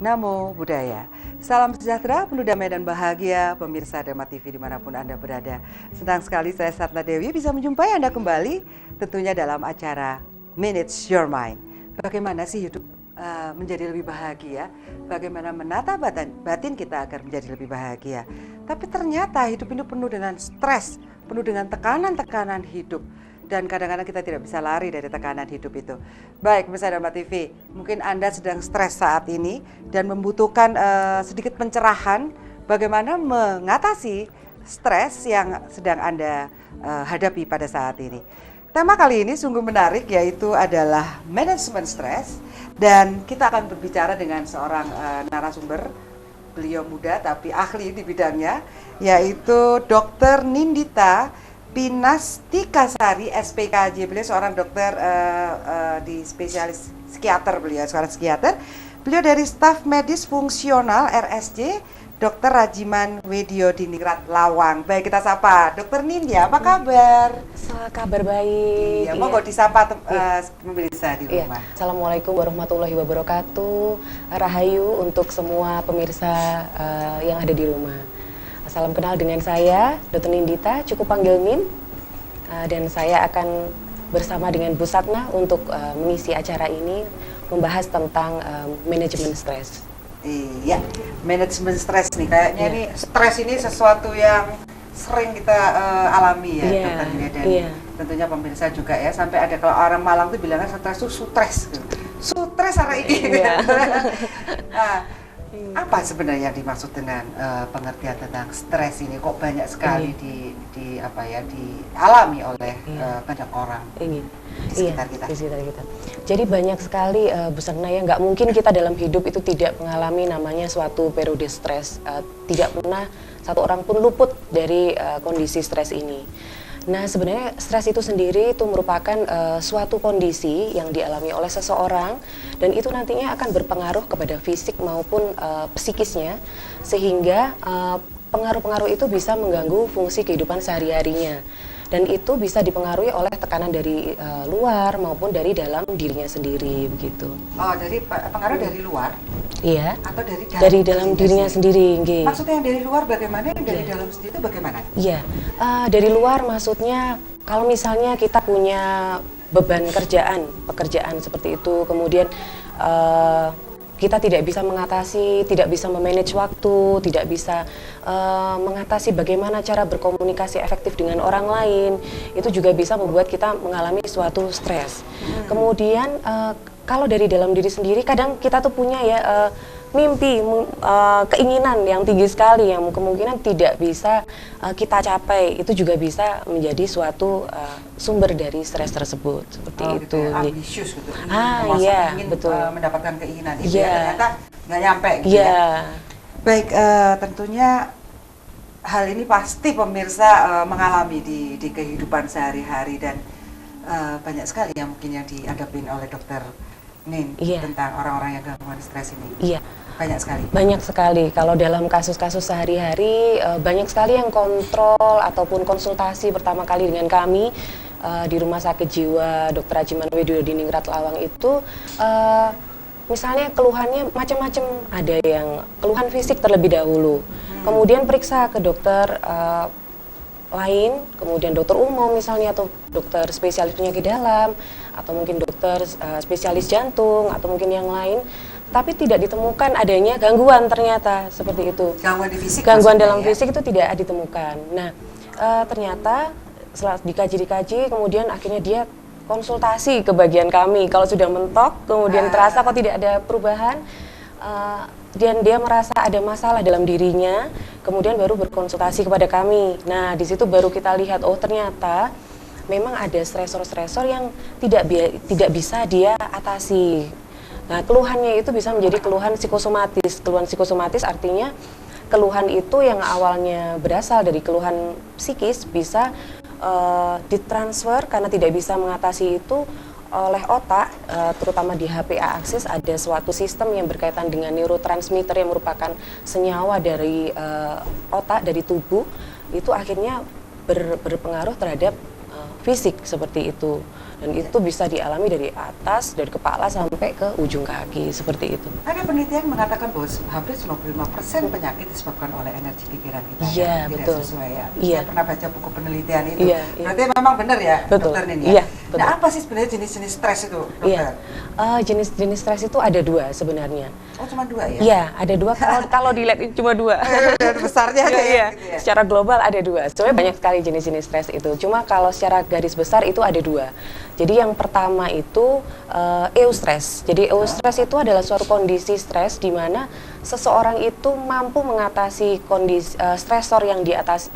Namo Buddhaya. Salam sejahtera, penuh damai dan bahagia pemirsa Dharma TV dimanapun Anda berada. Senang sekali saya Satna Dewi bisa menjumpai Anda kembali tentunya dalam acara Manage Your Mind. Bagaimana sih hidup menjadi lebih bahagia? Bagaimana menata batin kita agar menjadi lebih bahagia? Tapi ternyata hidup ini penuh dengan stres, penuh dengan tekanan-tekanan hidup. Dan kadang-kadang kita tidak bisa lari dari tekanan hidup itu. Baik, pemirsa Dharma TV, mungkin Anda sedang stres saat ini dan membutuhkan sedikit pencerahan bagaimana mengatasi stres yang sedang Anda hadapi pada saat ini. Tema kali ini sungguh menarik, yaitu adalah manajemen stres, dan kita akan berbicara dengan seorang narasumber. Beliau muda tapi ahli di bidangnya, yaitu Dr. Nindita Pinastikasari SPKJ. Beliau seorang dokter di spesialis psikiater, beliau seorang psikiater. Beliau dari staf medis fungsional RSJ Dr. Rajiman Weddio Diningrat Lawang. Baik, kita sapa Dr. Nindya, apa kabar? Kabar baik. Iya, monggo disapa pemirsa di rumah. Assalamualaikum warahmatullahi wabarakatuh. Rahayu untuk semua pemirsa yang ada di rumah. Salam kenal dengan saya, Dr. Nindita, cukup panggil Nin, dan saya akan bersama dengan Bu Satna untuk mengisi acara ini, membahas tentang manajemen stres. Iya, manajemen stres nih, kayaknya nih stres ini sesuatu yang sering kita alami ya, Dokter Nindita, dan tentunya pemirsa juga ya, sampai ada kalau orang Malang tuh bilangnya stres itu sutres, sutres hari ini. Apa sebenarnya yang dimaksud dengan pengertian tentang stres ini? Kok banyak sekali dialami oleh banyak orang di sekitar kita? Di sekitar kita. Jadi banyak sekali, Bu Satna, ya, nggak mungkin kita dalam hidup itu tidak mengalami namanya suatu periode stres. Tidak pernah satu orang pun luput dari kondisi stres ini. Nah, sebenarnya stres itu sendiri itu merupakan suatu kondisi yang dialami oleh seseorang, dan itu nantinya akan berpengaruh kepada fisik maupun psikisnya, sehingga pengaruh-pengaruh itu bisa mengganggu fungsi kehidupan sehari-harinya, dan itu bisa dipengaruhi oleh tekanan dari luar maupun dari dalam dirinya sendiri, begitu. Oh, jadi pengaruh dari luar? Iya. Atau dari dalam dirinya sendiri. Maksudnya yang dari luar bagaimana? Yang dari dalam sendiri itu bagaimana? Iya, dari luar maksudnya kalau misalnya kita punya beban pekerjaan seperti itu, kemudian kita tidak bisa mengatasi, tidak bisa memanage waktu, tidak bisa mengatasi bagaimana cara berkomunikasi efektif dengan orang lain, itu juga bisa membuat kita mengalami suatu stres. Kemudian kalau dari dalam diri sendiri, kadang kita tuh punya mimpi, keinginan yang tinggi sekali yang kemungkinan tidak bisa kita capai, itu juga bisa menjadi suatu sumber dari stres tersebut, seperti itu. Gitu ya, ambisius gitu. Ingin betul. Mendapatkan keinginan itu ternyata nggak nyampe gitu ya. Baik, tentunya hal ini pasti pemirsa mengalami di kehidupan sehari-hari, dan banyak sekali yang mungkin yang dihadapin oleh Dokter Nin tentang orang-orang yang gangguan stres ini. Iya. Banyak sekali. Banyak sekali. Kalau dalam kasus-kasus sehari-hari, banyak sekali yang kontrol ataupun konsultasi pertama kali dengan kami di Rumah Sakit Jiwa Dr. Rajiman Weddio Diningrat Lawang itu, misalnya keluhannya macam-macam. Ada yang keluhan fisik terlebih dahulu, kemudian periksa ke dokter lain, kemudian dokter umum misalnya, atau dokter spesialis penyakit dalam, atau mungkin dokter spesialis jantung, atau mungkin yang lain, tapi tidak ditemukan adanya gangguan ternyata seperti itu. Gangguan di fisik? Gangguan dalam fisik itu tidak ditemukan. Nah, ternyata setelah dikaji, kemudian akhirnya dia konsultasi ke bagian kami. Kalau sudah mentok, kemudian terasa kok tidak ada perubahan, dan dia merasa ada masalah dalam dirinya, kemudian baru berkonsultasi kepada kami. Nah, di situ baru kita lihat, oh ternyata memang ada stresor-stresor yang tidak bisa dia atasi. Nah, keluhannya itu bisa menjadi keluhan psikosomatis. Keluhan psikosomatis artinya keluhan itu yang awalnya berasal dari keluhan psikis bisa ditransfer karena tidak bisa mengatasi itu oleh otak, terutama di HPA aksis ada suatu sistem yang berkaitan dengan neurotransmitter yang merupakan senyawa dari otak, dari tubuh, itu akhirnya berpengaruh terhadap fisik seperti itu. Dan itu bisa dialami dari atas, dari kepala sampai ke ujung kaki, seperti itu. Ada penelitian mengatakan bahwa hampir 95% penyakit disebabkan oleh energi pikiran kita Iya, yang betul. tidak sesuai ya. Iya. Saya pernah baca buku penelitian itu. Iya, iya. Berarti memang benar ya, Betul. dokter Nin ya? Iya, betul. Nah, apa sih sebenarnya jenis-jenis stres itu, dokter? Iya, jenis-jenis stres itu ada 2 sebenarnya. Oh, cuma 2 ya? Iya, ada 2. Kalau dilihat ini cuma 2. Besarnya aja Iya, iya. gitu ya? Secara global ada 2. Sebenarnya banyak sekali jenis-jenis stres itu. Cuma kalau secara garis besar itu ada 2. Jadi yang pertama itu eustress. Jadi eustress itu adalah suatu kondisi stres di mana seseorang itu mampu mengatasi kondisi stresor yang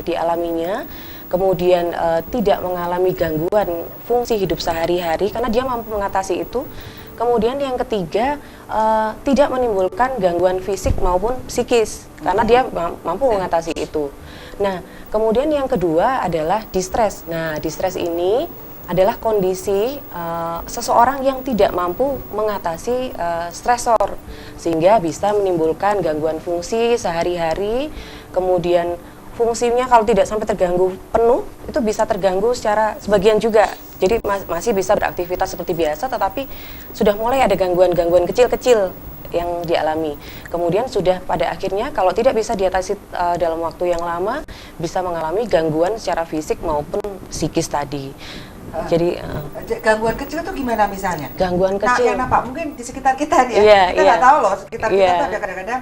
dialaminya, kemudian tidak mengalami gangguan fungsi hidup sehari-hari karena dia mampu mengatasi itu. Kemudian yang ketiga, tidak menimbulkan gangguan fisik maupun psikis karena dia mampu mengatasi itu. Nah, kemudian yang kedua adalah distress. Nah, distress ini adalah kondisi seseorang yang tidak mampu mengatasi stresor sehingga bisa menimbulkan gangguan fungsi sehari-hari, kemudian fungsinya kalau tidak sampai terganggu penuh itu bisa terganggu secara sebagian juga, jadi masih bisa beraktivitas seperti biasa tetapi sudah mulai ada gangguan-gangguan kecil-kecil yang dialami. Kemudian sudah pada akhirnya kalau tidak bisa diatasi dalam waktu yang lama bisa mengalami gangguan secara fisik maupun psikis tadi. Jadi gangguan kecil itu gimana misalnya? Gangguan kecil. Yang nampak mungkin di sekitar kita nih ya. Iya, Kita nggak tahu loh sekitar kita Iya. tuh ada kadang-kadang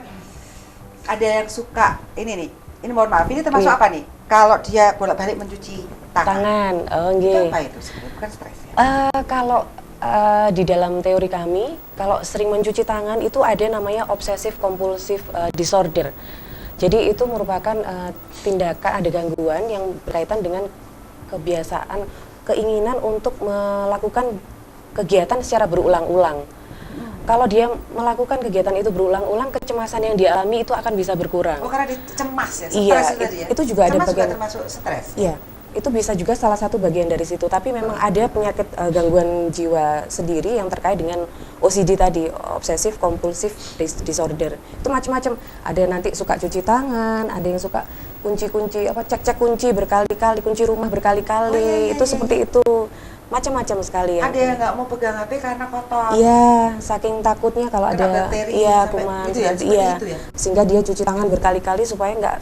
ada yang suka ini nih. Ini mohon maaf, ini termasuk Iya. apa nih? Kalau dia bolak-balik mencuci Tangan. Oh, Itu nggih. apa itu sebenarnya? Bukan stres ya? Kalau di dalam teori kami, kalau sering mencuci tangan itu ada namanya obsessive compulsive disorder. Jadi itu merupakan tindakan, ada gangguan yang berkaitan dengan kebiasaan, keinginan untuk melakukan kegiatan secara berulang-ulang. Kalau dia melakukan kegiatan itu berulang-ulang, kecemasan yang dialami itu akan bisa berkurang. Oh, karena dia cemas ya, stres Iya, itu tadi ya? itu juga ada cemas bagian. juga termasuk stres? Iya, itu bisa juga salah satu bagian dari situ. Tapi memang ada penyakit gangguan jiwa sendiri yang terkait dengan OCD tadi, obsessive compulsive disorder. Itu macam-macam. Ada nanti suka cuci tangan, ada yang suka kunci-kunci cek-cek kunci berkali-kali, kunci rumah berkali-kali. Oh, iya, itu iya, seperti itu. Macam-macam sekali ya. Ada yang nggak mau pegang HP karena kotor. Iya, saking takutnya kalau Kena ada bakteri kuman itu ya, seperti- seperti iya. itu ya? Sehingga dia cuci tangan berkali-kali supaya nggak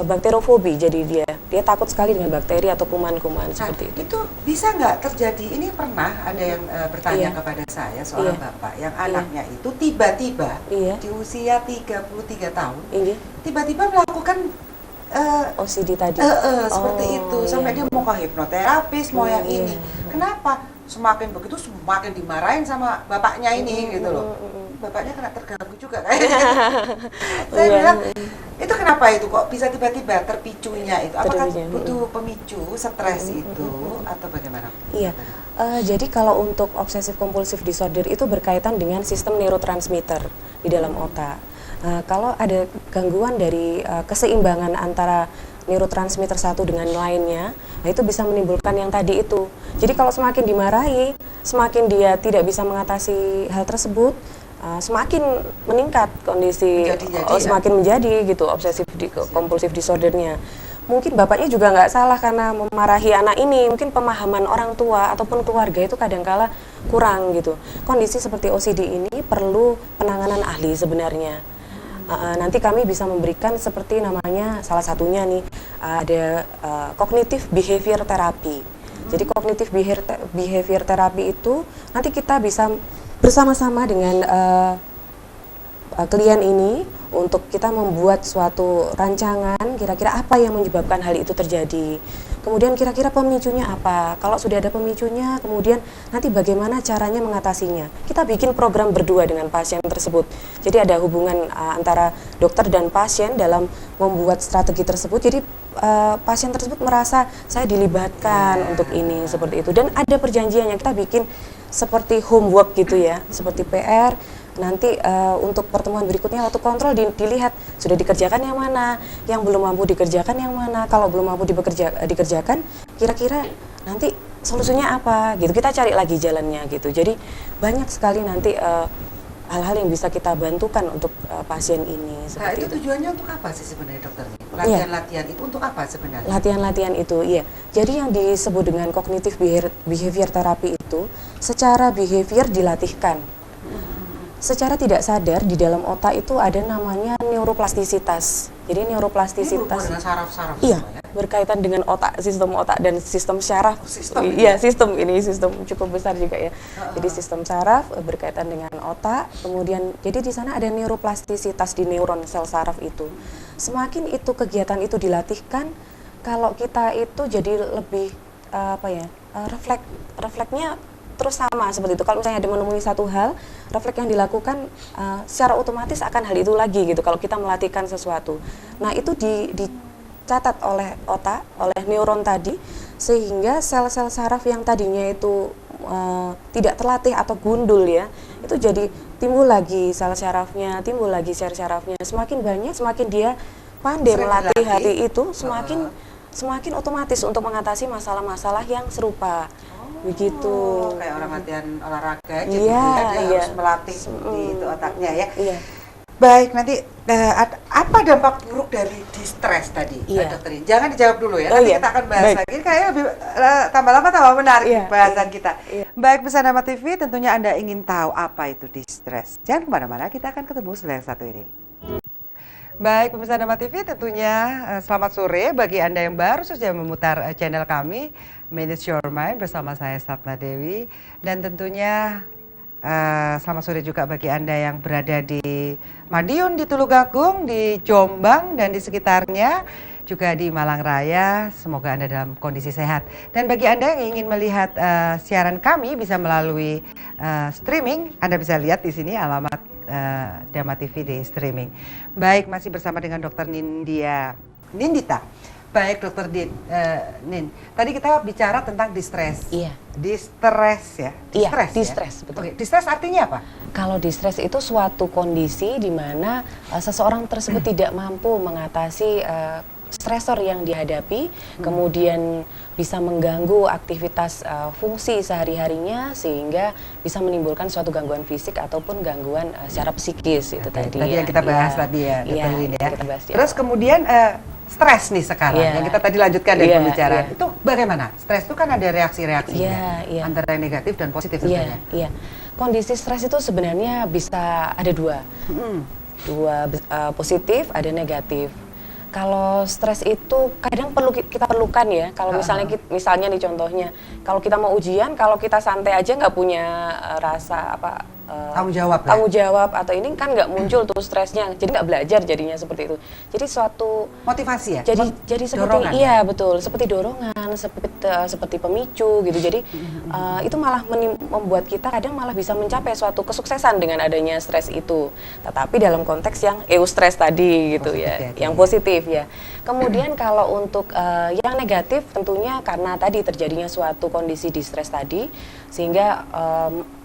bakterofobi. Jadi dia takut sekali dengan bakteri atau kuman-kuman seperti itu. Itu bisa nggak terjadi? Ini pernah ada yang bertanya Iya. kepada saya, seorang Iya. bapak yang anaknya itu tiba-tiba Iya. di usia 33 tahun Ini tiba-tiba melakukan OCD tadi. seperti Oh, itu sampai iya. dia mau ke hipnoterapis, mau yang Iya. ini. Kenapa? Semakin begitu semakin dimarahin sama bapaknya ini gitu loh. Bapaknya kena terganggu juga kayaknya. Saya Iya. bilang, itu kenapa itu kok bisa tiba-tiba terpicunya itu? Apakah Terpicunya, butuh pemicu stres itu atau bagaimana? Iya, jadi kalau untuk obsessive compulsive disorder itu berkaitan dengan sistem neurotransmitter di dalam otak. Kalau ada gangguan dari keseimbangan antara neurotransmitter satu dengan lainnya, nah itu bisa menimbulkan yang tadi itu. Jadi kalau semakin dimarahi, semakin dia tidak bisa mengatasi hal tersebut, semakin meningkat kondisi, semakin menjadi gitu obsessive compulsive disordernya. Mungkin bapaknya juga nggak salah karena memarahi anak ini, mungkin pemahaman orang tua ataupun keluarga itu kadangkala kurang gitu. Kondisi seperti OCD ini perlu penanganan ahli sebenarnya. Nanti kami bisa memberikan seperti namanya salah satunya nih ada cognitive behavior therapy. Jadi cognitive behavior therapy itu nanti kita bisa bersama-sama dengan klien ini untuk kita membuat suatu rancangan kira-kira apa yang menyebabkan hal itu terjadi. Kemudian kira-kira pemicunya apa? Kalau sudah ada pemicunya, kemudian nanti bagaimana caranya mengatasinya. Kita bikin program berdua dengan pasien tersebut. Jadi ada hubungan antara dokter dan pasien dalam membuat strategi tersebut. Jadi pasien tersebut merasa saya dilibatkan untuk ini, seperti itu. Dan ada perjanjian yang kita bikin seperti homework gitu ya, seperti PR. Nanti untuk pertemuan berikutnya waktu kontrol dilihat sudah dikerjakan yang mana, yang belum mampu dikerjakan yang mana. Kalau belum mampu dikerjakan, kira-kira nanti solusinya apa gitu. Kita cari lagi jalannya gitu. Jadi banyak sekali nanti hal-hal yang bisa kita bantukan untuk pasien ini. Nah itu tujuannya untuk apa sih sebenarnya dokter? latihan-latihan itu untuk apa sebenarnya? Latihan-latihan itu, iya. Jadi yang disebut dengan cognitive behavior therapy itu secara behavior dilatihkan. Secara tidak sadar di dalam otak itu ada namanya neuroplastisitas. Jadi neuroplastisitas. Ini berhubungan dengan saraf-saraf. Iya, ya? berkaitan dengan sistem otak dan sistem syaraf. Sistem. Iya, sistem cukup besar juga ya. Jadi sistem saraf berkaitan dengan otak. Kemudian jadi di sana ada neuroplastisitas di neuron sel saraf itu. Semakin itu kegiatan itu dilatihkan, kalau kita itu jadi lebih refleksnya terus sama seperti itu. Kalau misalnya ada menemui satu hal, refleks yang dilakukan secara otomatis akan hal itu lagi gitu. Kalau kita melatihkan sesuatu, nah itu dicatat oleh otak, oleh neuron tadi, sehingga sel-sel saraf yang tadinya itu tidak terlatih atau gundul ya, itu jadi timbul lagi sel sarafnya, timbul lagi sel sarafnya. Semakin banyak, semakin dia pandai melatih hati itu, semakin otomatis untuk mengatasi masalah-masalah yang serupa. Begitu. Kayak orang latihan olahraga aja gitu Iya, ya, dia iya. harus melatih di itu otaknya ya. Iya. Baik, nanti apa dampak buruk dari distres tadi, Iya. Dokter? Jangan dijawab dulu ya, Oh, nanti iya. kita akan bahas Baik. lagi. Kayaknya lebih tambah lama tambah menarik Iya, bahasan kita. iya. Baik, pesan Dharma TV, tentunya Anda ingin tahu apa itu distres. Jangan kemana-mana, kita akan ketemu setelah yang satu ini. Baik, pemirsa Dharma TV, tentunya selamat sore bagi Anda yang baru saja memutar channel kami, Manage Your Mind, bersama saya Satna Dewi. Dan tentunya selamat sore juga bagi Anda yang berada di Madiun, di Tulungagung, di Jombang, dan di sekitarnya, juga di Malang Raya. Semoga Anda dalam kondisi sehat. Dan bagi Anda yang ingin melihat siaran kami bisa melalui streaming, Anda bisa lihat di sini alamat Dharma TV di streaming. Baik, masih bersama dengan Dr. Nindita. Baik, Dr. Nin. Tadi kita bicara tentang distres. Iya. Distres ya. Iya, Distres, distres, ya? betul. Oke, distres artinya apa? Kalau distres itu suatu kondisi di mana seseorang tersebut tidak mampu mengatasi stresor yang dihadapi, kemudian bisa mengganggu aktivitas fungsi sehari-harinya sehingga bisa menimbulkan suatu gangguan fisik ataupun gangguan secara psikis itu tadi. Tadi ya. yang kita bahas Iya. tadi ya, Iya, Dr. Lin ya. kita bahas di Terus awal. kemudian stres nih sekarang Iya. yang kita tadi lanjutkan dari Iya, pembicaraan. iya. Itu bagaimana? Stres itu kan ada reaksi-reaksinya. Iya, iya. Antara yang negatif dan positif Iya, tentunya. iya. Kondisi stres itu sebenarnya bisa ada dua. Positif, ada negatif. Kalau stres itu kadang kita perlukan ya. Kalau misalnya nih contohnya, kalau kita mau ujian, kalau kita santai aja nggak punya rasa Tanggung jawab lah. tanggung jawab atau ini kan nggak muncul tuh stresnya, jadi nggak belajar jadinya seperti itu. Jadi suatu Motivasi ya? jadi seperti dorongan, iya betul, seperti dorongan, seperti pemicu gitu. Jadi itu malah membuat kita kadang malah bisa mencapai suatu kesuksesan dengan adanya stres itu. Tetapi dalam konteks yang eustress tadi gitu Positif ya, yang positif ya. Kemudian kalau untuk yang negatif tentunya karena tadi terjadinya suatu kondisi distres tadi sehingga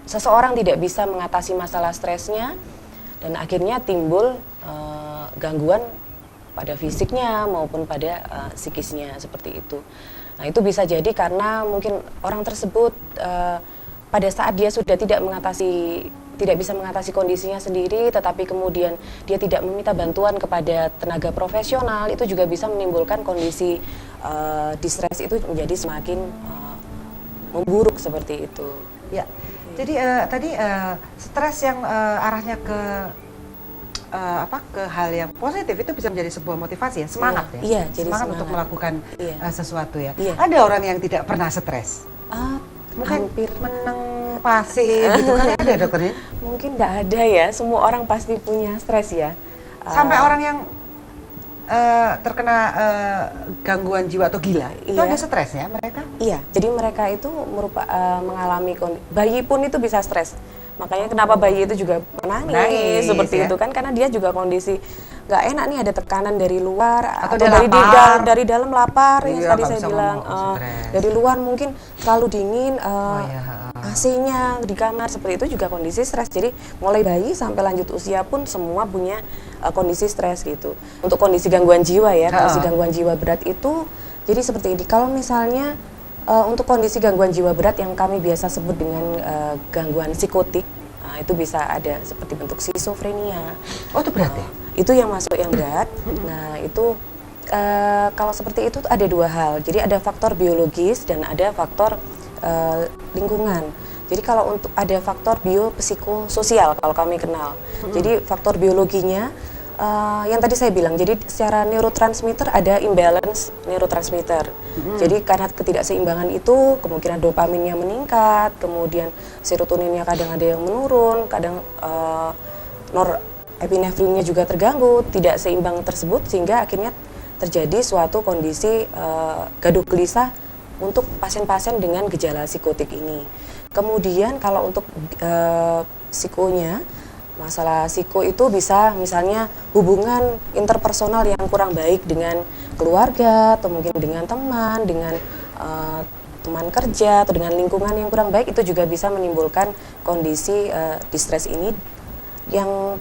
seseorang tidak bisa mengatasi masalah stresnya dan akhirnya timbul gangguan pada fisiknya maupun pada psikisnya seperti itu. Nah itu bisa jadi karena mungkin orang tersebut pada saat dia sudah tidak bisa mengatasi kondisinya sendiri, tetapi kemudian dia tidak meminta bantuan kepada tenaga profesional, itu juga bisa menimbulkan kondisi distres itu menjadi semakin memburuk seperti itu. Ya. Jadi tadi stres yang arahnya ke ke hal yang positif itu bisa menjadi sebuah motivasi ya, semangat ya. Iya, jadi semangat semangat untuk melakukan Iya. sesuatu ya. Iya. Ada orang yang tidak pernah stres. Mungkin Hampir menang pasif gitu kan ada dokternya. mungkin nggak ada ya, semua orang pasti punya stres ya. Sampai orang yang terkena gangguan jiwa atau gila, itu Iya. ada stres ya mereka? Iya, jadi mereka itu mengalami bayi pun itu bisa stres. Makanya kenapa bayi itu juga menangis seperti ya. itu kan, karena dia juga kondisi nggak enak nih, ada tekanan dari luar Atau atau dia dari lapar. dari dalam lapar yang Iya, tadi nggak saya bisa bilang. ngomong, stres. Dari luar mungkin terlalu dingin, iya. AC-nya di kamar seperti itu juga kondisi stres. Jadi mulai bayi sampai lanjut usia pun semua punya kondisi stres gitu. Untuk kondisi gangguan jiwa ya, kondisi gangguan jiwa berat itu jadi seperti ini. Kalau misalnya untuk kondisi gangguan jiwa berat yang kami biasa sebut dengan gangguan psikotik, itu bisa ada seperti bentuk skizofrenia. Oh itu berat ya? Itu yang masuk yang berat. Nah itu Kalau seperti itu ada dua hal. Jadi ada faktor biologis dan ada faktor lingkungan. Jadi kalau untuk ada faktor biopsikososial kalau kami kenal. Jadi faktor biologinya yang tadi saya bilang. Jadi secara neurotransmitter ada imbalance neurotransmitter. Jadi karena ketidakseimbangan itu kemungkinan dopaminnya meningkat, kemudian serotoninnya kadang ada yang menurun, kadang norepinefrinnya juga terganggu, tidak seimbang tersebut sehingga akhirnya terjadi suatu kondisi gaduh gelisah untuk pasien-pasien dengan gejala psikotik ini. Kemudian kalau untuk psikonya, masalah psiko itu bisa misalnya hubungan interpersonal yang kurang baik dengan keluarga atau mungkin dengan teman, dengan teman kerja atau dengan lingkungan yang kurang baik, itu juga bisa menimbulkan kondisi distress ini yang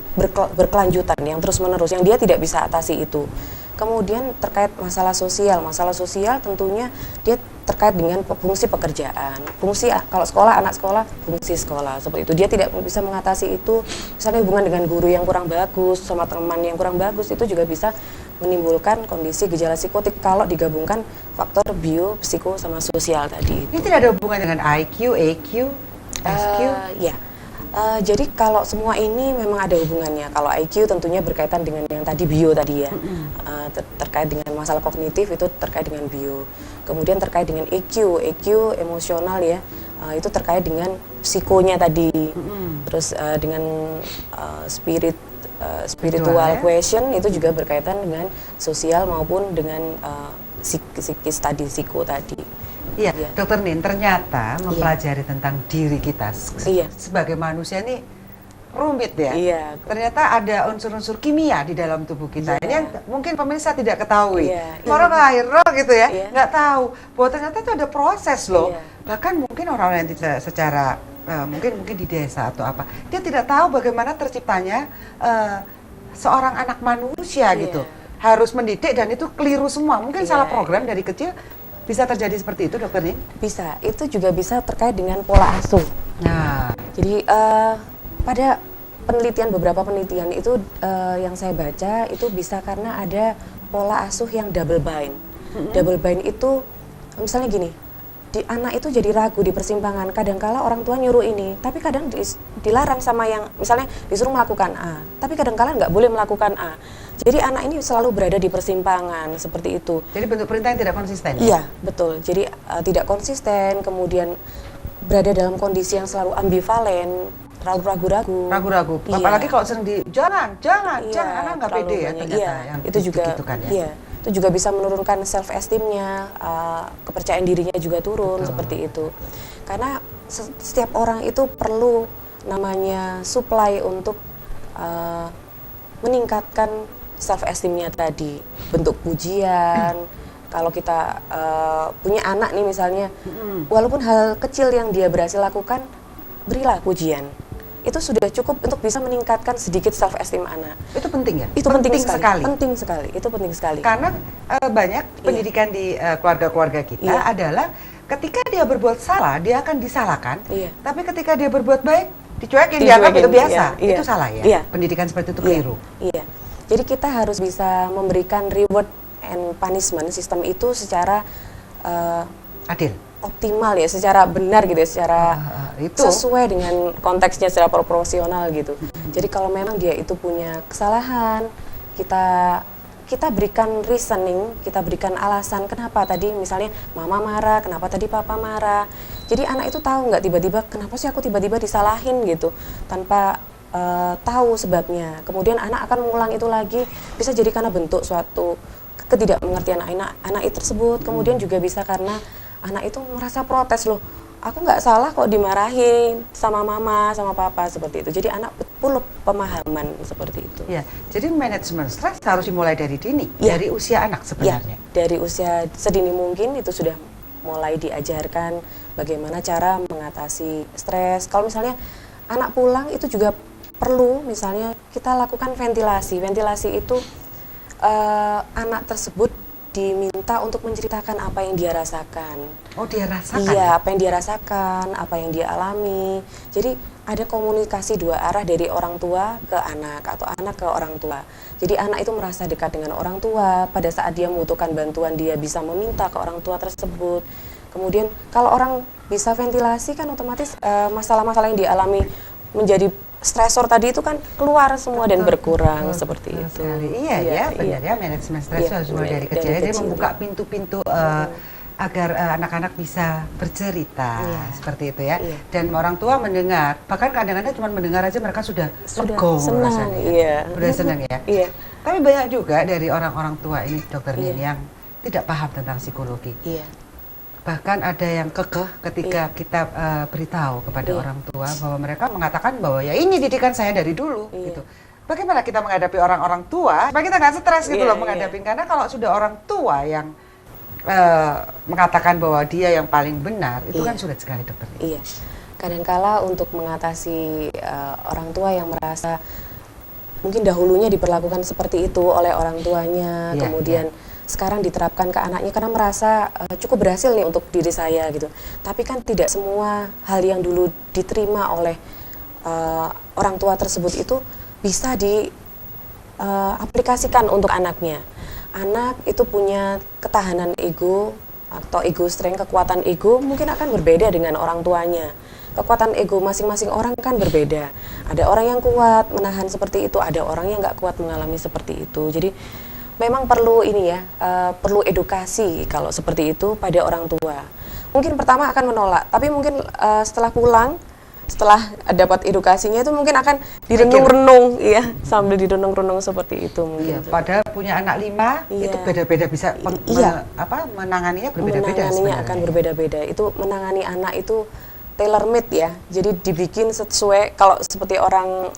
berkelanjutan, yang terus-menerus, yang dia tidak bisa atasi itu. Kemudian terkait masalah sosial tentunya dia terkait dengan fungsi pekerjaan, fungsi kalau sekolah, anak sekolah, fungsi sekolah seperti itu. Dia tidak bisa mengatasi itu, misalnya hubungan dengan guru yang kurang bagus, sama teman yang kurang bagus, itu juga bisa menimbulkan kondisi gejala psikotik kalau digabungkan faktor bio, psiko, sama sosial tadi. Ini tidak ada hubungan dengan IQ, EQ, SQ? Ya. Jadi kalau semua ini memang ada hubungannya. Kalau IQ tentunya berkaitan dengan yang tadi bio tadi ya, terkait dengan masalah kognitif itu terkait dengan bio. Kemudian terkait dengan EQ emosional ya, itu terkait dengan psikonya tadi. Terus dengan spiritual question itu juga berkaitan dengan sosial maupun dengan psikis tadi, psiko tadi. Iya, Dokter Nin, ternyata mempelajari tentang diri kita sebagai manusia ini rumit ya. Iya. Ternyata ada unsur-unsur kimia di dalam tubuh kita. Ini yang mungkin pemirsa tidak ketahui. Orang lahir gitu ya, nggak tahu bahwa ternyata itu ada proses loh. Bahkan mungkin orang yang tidak secara mungkin di desa atau apa, dia tidak tahu bagaimana terciptanya seorang anak manusia gitu. Harus mendidik dan itu keliru semua. Mungkin salah program dari kecil. Bisa terjadi seperti itu, Dokter Nin? Bisa, itu juga bisa terkait dengan pola asuh. Nah, jadi pada beberapa penelitian itu yang saya baca itu bisa karena ada pola asuh yang double bind. Double bind itu misalnya gini, anak itu jadi ragu di persimpangan. Kadangkala orang tua nyuruh ini, tapi kadang dilarang sama yang misalnya disuruh melakukan A, tapi kadangkala nggak boleh melakukan A. Jadi anak ini selalu berada di persimpangan seperti itu. Jadi bentuk perintah yang tidak konsisten. Iya, betul. Jadi tidak konsisten, kemudian berada dalam kondisi yang selalu ambivalen, ragu-ragu. Ragu-ragu. Apalagi kalau sering jangan, anak nggak pede ya ternyata. Yang itu juga, gitu kan, ya. Itu juga bisa menurunkan self esteemnya, kepercayaan dirinya juga turun. Betul. Seperti itu. Karena setiap orang itu perlu namanya supply untuk meningkatkan self esteemnya tadi, bentuk pujian. Kalau kita punya anak nih misalnya, walaupun hal kecil yang dia berhasil lakukan, berilah pujian. Itu sudah cukup untuk bisa meningkatkan sedikit self esteem anak. Itu penting ya? Itu penting sekali. Penting sekali. Itu penting sekali. Karena banyak pendidikan di keluarga-keluarga kita adalah ketika dia berbuat salah, dia akan disalahkan. Tapi ketika dia berbuat baik, dicuekin, dianggap itu biasa. Itu salah ya? Pendidikan seperti itu keliru. Iya. Jadi kita harus bisa memberikan reward and punishment sistem itu secara adil, optimal ya, secara benar gitu ya, secara sesuai dengan konteksnya, secara proporsional gitu. Jadi kalau memang dia itu punya kesalahan, kita berikan reasoning, kita berikan alasan kenapa tadi misalnya mama marah, kenapa tadi papa marah. Jadi anak itu tahu nggak tiba-tiba kenapa sih aku tiba-tiba disalahin gitu tanpa tahu sebabnya. Kemudian anak akan mengulang itu lagi, bisa jadi karena bentuk suatu ketidakmengertian anak itu tersebut. Kemudian juga bisa karena anak itu merasa protes loh, aku nggak salah kok dimarahin sama mama, sama papa, seperti itu. Jadi anak perlu pemahaman seperti itu. Ya, jadi manajemen stres harus dimulai dari dini, dari usia anak sebenarnya. Dari usia sedini mungkin itu sudah mulai diajarkan bagaimana cara mengatasi stres. Kalau misalnya anak pulang itu juga perlu misalnya kita lakukan ventilasi. Ventilasi itu anak tersebut diminta untuk menceritakan apa yang dia rasakan. Oh, dia rasakan? Iya, apa yang dia rasakan, apa yang dia alami. Jadi ada komunikasi dua arah dari orang tua ke anak atau anak ke orang tua. Jadi anak itu merasa dekat dengan orang tua, pada saat dia membutuhkan bantuan dia bisa meminta ke orang tua tersebut. Kemudian kalau orang bisa ventilasi kan otomatis masalah-masalah yang dialami menjadi stresor tadi itu kan keluar semua dan berkurang seperti itu. Sekali. Iya, benar ya, manajemen stres harus mulai dari kecil. Jadi membuka pintu-pintu agar anak-anak bisa bercerita seperti itu ya. Dan orang tua mendengar, bahkan kadang-kadang cuma mendengar aja mereka sudah lega senang, rasanya. Sudah senang ya. Tapi banyak juga dari orang-orang tua ini, Dokter Nin, yang tidak paham tentang psikologi. Bahkan ada yang kekeh ketika kita beritahu kepada orang tua bahwa mereka mengatakan bahwa ya ini didikan saya dari dulu gitu. Bagaimana kita menghadapi orang-orang tua supaya kita nggak stres gitu loh menghadapi, karena kalau sudah orang tua yang mengatakan bahwa dia yang paling benar itu kan sulit sekali, Dokter. Kadangkala untuk mengatasi orang tua yang merasa mungkin dahulunya diperlakukan seperti itu oleh orang tuanya, kemudian sekarang diterapkan ke anaknya karena merasa cukup berhasil nih untuk diri saya gitu. Tapi kan tidak semua hal yang dulu diterima oleh orang tua tersebut itu bisa diaplikasikan untuk anaknya. Anak itu punya ketahanan ego atau ego strength, kekuatan ego mungkin akan berbeda dengan orang tuanya. Kekuatan ego masing-masing orang kan berbeda. Ada orang yang kuat menahan seperti itu, ada orang yang nggak kuat mengalami seperti itu. Jadi memang perlu perlu edukasi kalau seperti itu pada orang tua. Mungkin pertama akan menolak, tapi mungkin setelah pulang, setelah dapat edukasinya itu mungkin akan direnung-renung, sambil direnung-renung seperti itu mungkin. Padahal punya anak 5 itu beda-beda bisa menanganinya berbeda-beda. Menanganinya akan berbeda-beda. Itu menangani anak itu tailor made ya. Jadi dibikin sesuai, kalau seperti orang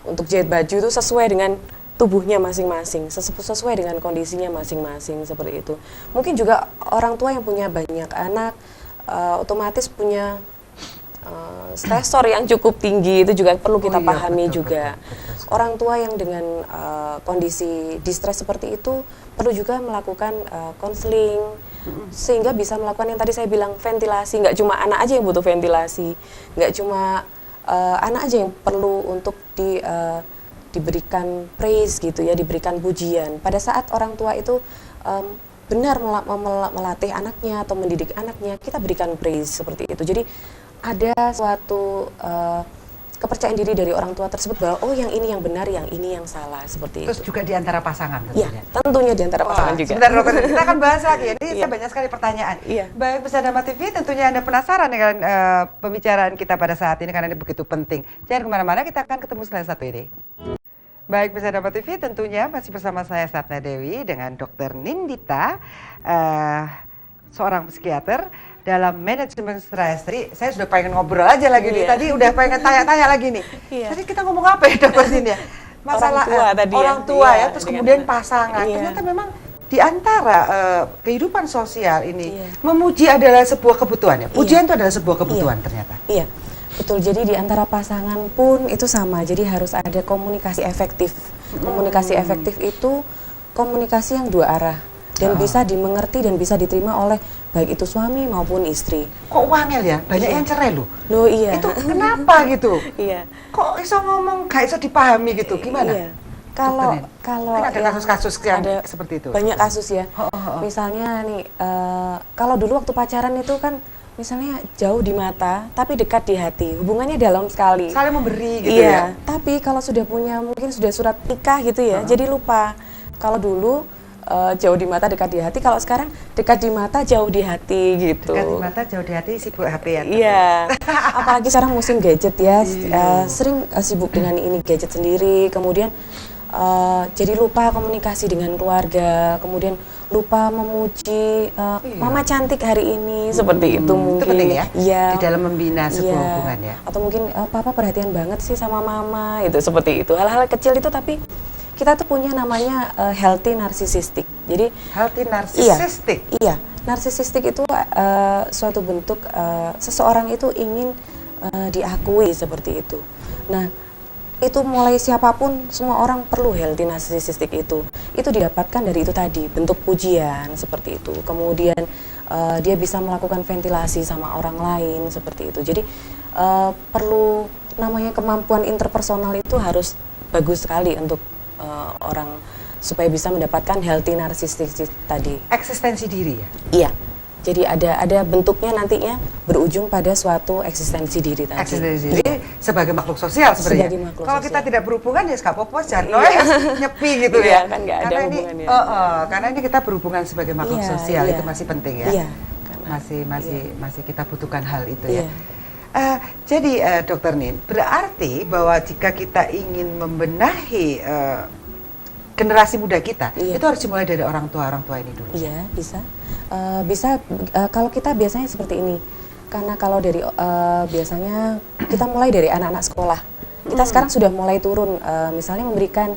untuk jahit baju itu sesuai dengan tubuhnya masing-masing, sesuai dengan kondisinya masing-masing seperti itu. Mungkin juga orang tua yang punya banyak anak otomatis punya stresor yang cukup tinggi, itu juga perlu kita pahami juga. Orang tua yang dengan kondisi distres seperti itu perlu juga melakukan konseling sehingga bisa melakukan yang tadi saya bilang, ventilasi. Nggak cuma anak aja yang butuh ventilasi, nggak cuma anak aja yang perlu untuk diberikan praise gitu ya, diberikan pujian. Pada saat orang tua itu benar melatih anaknya atau mendidik anaknya, kita berikan praise seperti itu. Jadi ada suatu kepercayaan diri dari orang tua tersebut bahwa oh yang ini yang benar, yang ini yang salah, seperti itu. Terus juga di antara pasangan tentunya. Ya, tentunya di antara pasangan juga. Sebentar Dokter, kita akan bahas lagi. Ini saya banyak sekali pertanyaan. Baik, pemirsa Dharma TV, tentunya Anda penasaran dengan pembicaraan kita pada saat ini karena ini begitu penting. Jangan kemana-mana, kita akan ketemu setelah satu ini. Baik, pemirsa Dharma TV, tentunya masih bersama saya Satna Dewi dengan Dokter Nindita, seorang psikiater dalam manajemen stres. Tadi saya sudah pengen ngobrol aja lagi nih. Tadi udah pengen tanya-tanya lagi nih. Tadi kita ngomong apa ya Dokter Sin ya? Masalah orang tua ya, terus kemudian pasangan. Ternyata memang di antara kehidupan sosial ini memuji adalah sebuah kebutuhan ya. Pujian itu adalah sebuah kebutuhan ternyata. Iya. Betul, jadi di antara pasangan pun itu sama, jadi harus ada komunikasi efektif. Komunikasi efektif itu komunikasi yang dua arah dan bisa dimengerti dan bisa diterima oleh baik itu suami maupun istri. Kok wangel ya? Banyak yang cerai loh. Loh iya. Itu kenapa gitu? Kok iso ngomong gak iso dipahami gitu? Gimana? Kalau kan ada kasus-kasus yang seperti itu. Banyak kasus ya. Misalnya nih, kalau dulu waktu pacaran itu kan misalnya jauh di mata, tapi dekat di hati. Hubungannya dalam sekali. Saling memberi gitu ya. Tapi kalau sudah punya, mungkin sudah surat nikah gitu ya, jadi lupa. Kalau dulu jauh di mata, dekat di hati. Kalau sekarang dekat di mata, jauh di hati gitu. Dekat di mata, jauh di hati, sibuk HP ya. Iya. Apalagi sekarang musim gadget ya, sering sibuk dengan ini gadget sendiri. Kemudian jadi lupa komunikasi dengan keluarga. Kemudian lupa memuji mama cantik hari ini, seperti itu mungkin. Itu penting ya? Iya. Di dalam membina sebuah hubungan ya. Atau mungkin papa perhatian banget sih sama mama, itu seperti itu. Hal-hal kecil itu, tapi kita tuh punya namanya healthy narcissistic. Jadi healthy narcissistic. Iya, narcissistic itu suatu bentuk seseorang itu ingin diakui seperti itu. Nah, itu mulai siapapun, semua orang perlu healthy narcissistic itu didapatkan dari itu tadi, bentuk pujian seperti itu, kemudian dia bisa melakukan ventilasi sama orang lain seperti itu. Jadi perlu namanya kemampuan interpersonal itu harus bagus sekali untuk orang supaya bisa mendapatkan healthy narcissistic tadi. Eksistensi diri ya? Iya. Jadi ada bentuknya nantinya berujung pada suatu eksistensi diri tadi. Eksistensi diri sebagai makhluk sosial sebenarnya. Kalau kita tidak berhubungan ya nggak apa-apa, jatuh nyepi gitu ya. Kan nggak ada hubungannya. Karena ini kita berhubungan sebagai makhluk sosial, itu masih penting ya. Iya. Masih kita butuhkan hal itu ya. Jadi Dokter Nin, berarti bahwa jika kita ingin membenahi generasi muda kita, itu harus dimulai dari orang tua ini dulu. Iya, bisa. Kalau kita biasanya seperti ini, karena kalau dari biasanya kita mulai dari anak-anak sekolah. Kita sekarang sudah mulai turun, misalnya memberikan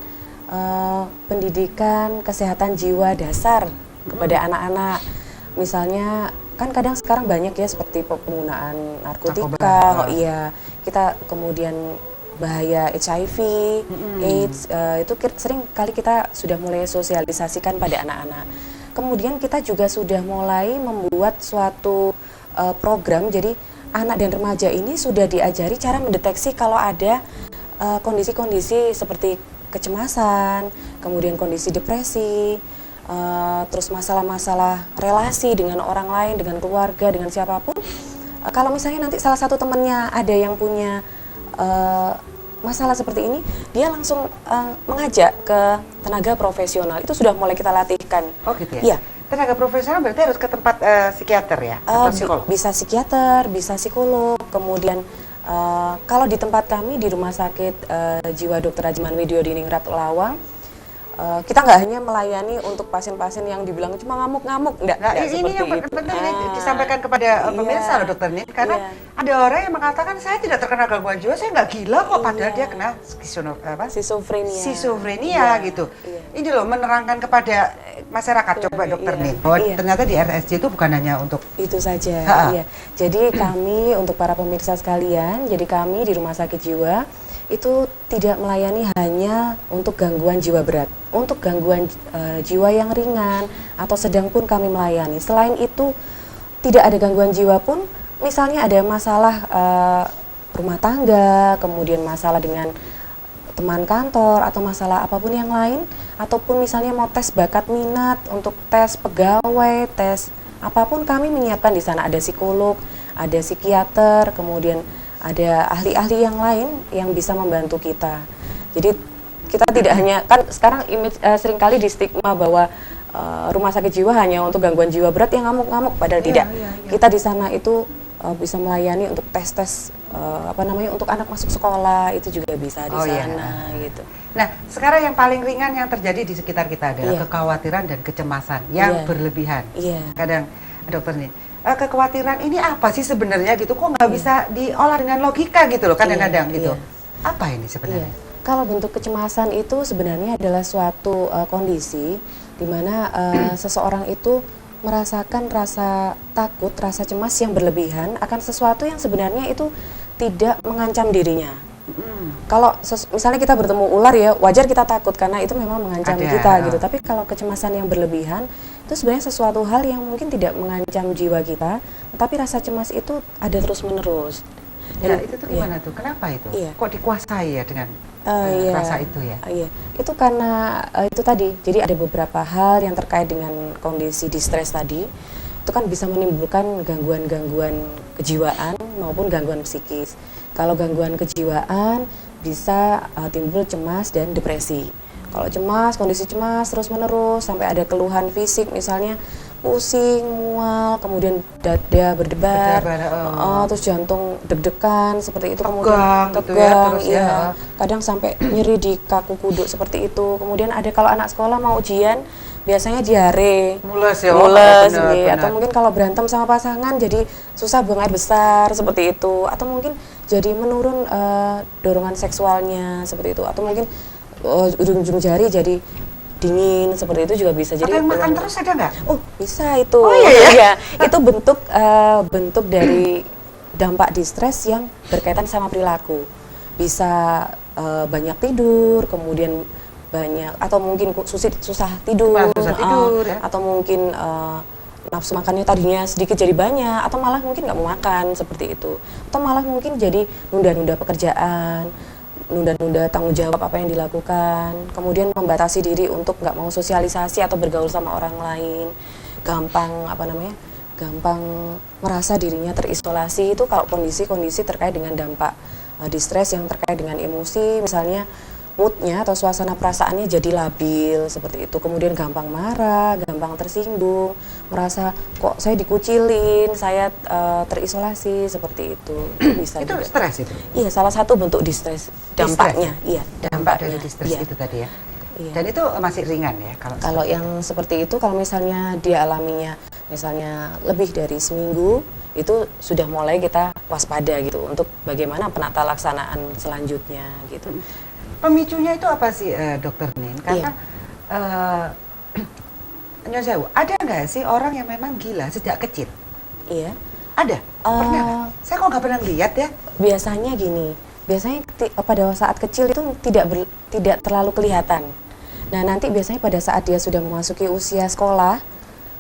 pendidikan kesehatan jiwa dasar kepada anak-anak. Misalnya kan kadang sekarang banyak ya seperti penggunaan narkotika, kita kemudian bahaya HIV, AIDS, itu sering kali kita sudah mulai sosialisasikan pada anak-anak. Kemudian kita juga sudah mulai membuat suatu program, jadi anak dan remaja ini sudah diajari cara mendeteksi kalau ada kondisi-kondisi seperti kecemasan, kemudian kondisi depresi, terus masalah-masalah relasi dengan orang lain, dengan keluarga, dengan siapapun. Kalau misalnya nanti salah satu temannya ada yang punya masalah seperti ini, dia langsung mengajak ke tenaga profesional. Itu sudah mulai kita latihkan. Oh gitu ya? Iya. Tenaga profesional berarti harus ke tempat psikiater ya? Atau psikolog? Bisa psikiater, bisa psikolog. Kemudian kalau di tempat kami di Rumah Sakit Jiwa Dr. Ajiman Widyodiningrat Lawang, kita nggak hanya melayani untuk pasien-pasien yang dibilang cuma ngamuk-ngamuk, enggak ini yang penting disampaikan kepada pemirsa loh Dokter Nin, karena ada orang yang mengatakan saya tidak terkena gangguan jiwa, saya nggak gila kok, padahal dia kena schizophrenia gitu. Ini loh menerangkan kepada masyarakat, coba Dokter Nin, bahwa ternyata di RSJ itu bukan hanya untuk itu saja. Jadi kami untuk para pemirsa sekalian, jadi kami di Rumah Sakit Jiwa itu tidak melayani hanya untuk gangguan jiwa berat, untuk gangguan jiwa yang ringan atau sedang pun kami melayani. Selain itu tidak ada gangguan jiwa pun, misalnya ada masalah rumah tangga, kemudian masalah dengan teman kantor atau masalah apapun yang lain, ataupun misalnya mau tes bakat minat untuk tes pegawai, tes apapun kami menyiapkan di sana. Ada psikolog, ada psikiater, kemudian ada ahli-ahli yang lain yang bisa membantu kita. Jadi kita tidak hanya, kan sekarang seringkali di stigma bahwa rumah sakit jiwa hanya untuk gangguan jiwa berat yang ngamuk-ngamuk, padahal tidak. Kita di sana itu bisa melayani untuk tes-tes untuk anak masuk sekolah, itu juga bisa di sana gitu. Nah, sekarang yang paling ringan yang terjadi di sekitar kita adalah kekhawatiran dan kecemasan yang berlebihan. Kadang Dokter Nin, kekhawatiran ini apa sih sebenarnya gitu, kok nggak bisa diolah dengan logika gitu loh kadang-kadang gitu. Apa ini sebenarnya? Kalau bentuk kecemasan itu sebenarnya adalah suatu kondisi di mana seseorang itu merasakan rasa takut, rasa cemas yang berlebihan akan sesuatu yang sebenarnya itu tidak mengancam dirinya. Kalau misalnya kita bertemu ular ya, wajar kita takut karena itu memang mengancam kita gitu. Tapi kalau kecemasan yang berlebihan itu sebenarnya sesuatu hal yang mungkin tidak mengancam jiwa kita, tapi rasa cemas itu ada terus-menerus. Dan itu tuh gimana tuh? Kenapa itu? Kok dikuasai ya dengan rasa itu ya? Itu karena itu tadi. Jadi ada beberapa hal yang terkait dengan kondisi distres tadi. Itu kan bisa menimbulkan gangguan-gangguan kejiwaan maupun gangguan psikis. Kalau gangguan kejiwaan bisa timbul cemas dan depresi. Kalau cemas, kondisi cemas terus-menerus sampai ada keluhan fisik, misalnya pusing, mual, kemudian dada berdebar, terus jantung deg-degan seperti itu, kemudian tegang, kadang sampai nyeri di kaku kuduk seperti itu. Kemudian ada kalau anak sekolah mau ujian, biasanya diare, mules atau mungkin kalau berantem sama pasangan jadi susah buang air besar seperti itu, atau mungkin jadi menurun dorongan seksualnya seperti itu, atau mungkin ujung-ujung jari jadi dingin seperti itu juga bisa. Jadi makan terus ada nggak? Oh bisa itu. Itu bentuk dari dampak distres yang berkaitan sama perilaku. Bisa banyak tidur, kemudian banyak atau mungkin susah tidur, ya. atau mungkin nafsu makannya tadinya sedikit jadi banyak, atau malah mungkin nggak mau makan seperti itu, atau malah mungkin jadi nunda-nunda pekerjaan, nunda-nunda tanggung jawab apa yang dilakukan, kemudian membatasi diri untuk nggak mau sosialisasi atau bergaul sama orang lain, gampang gampang merasa dirinya terisolasi. Itu kalau kondisi-kondisi terkait dengan dampak distres yang terkait dengan emosi, misalnya moodnya atau suasana perasaannya jadi labil seperti itu, kemudian gampang marah, gampang tersinggung, merasa kok saya dikucilin, saya terisolasi seperti itu. Bisa itu juga. Stres itu? Iya, salah satu bentuk distres dampaknya. Iya, dampak dari distres iya. itu tadi ya. Iya. Dan itu masih ringan ya kalau yang seperti itu, kalau misalnya dia alaminya misalnya lebih dari seminggu, itu sudah mulai kita waspada gitu untuk bagaimana penata laksanaan selanjutnya gitu. Pemicunya itu apa sih, Dokter Nin? Karena Nyon Sewu, ada nggak sih orang yang memang gila sejak kecil? Iya. Ada? Pernah nggak? Saya kok nggak pernah lihat ya. Biasanya gini, pada saat kecil itu tidak terlalu kelihatan. Nah, nanti biasanya pada saat dia sudah memasuki usia sekolah,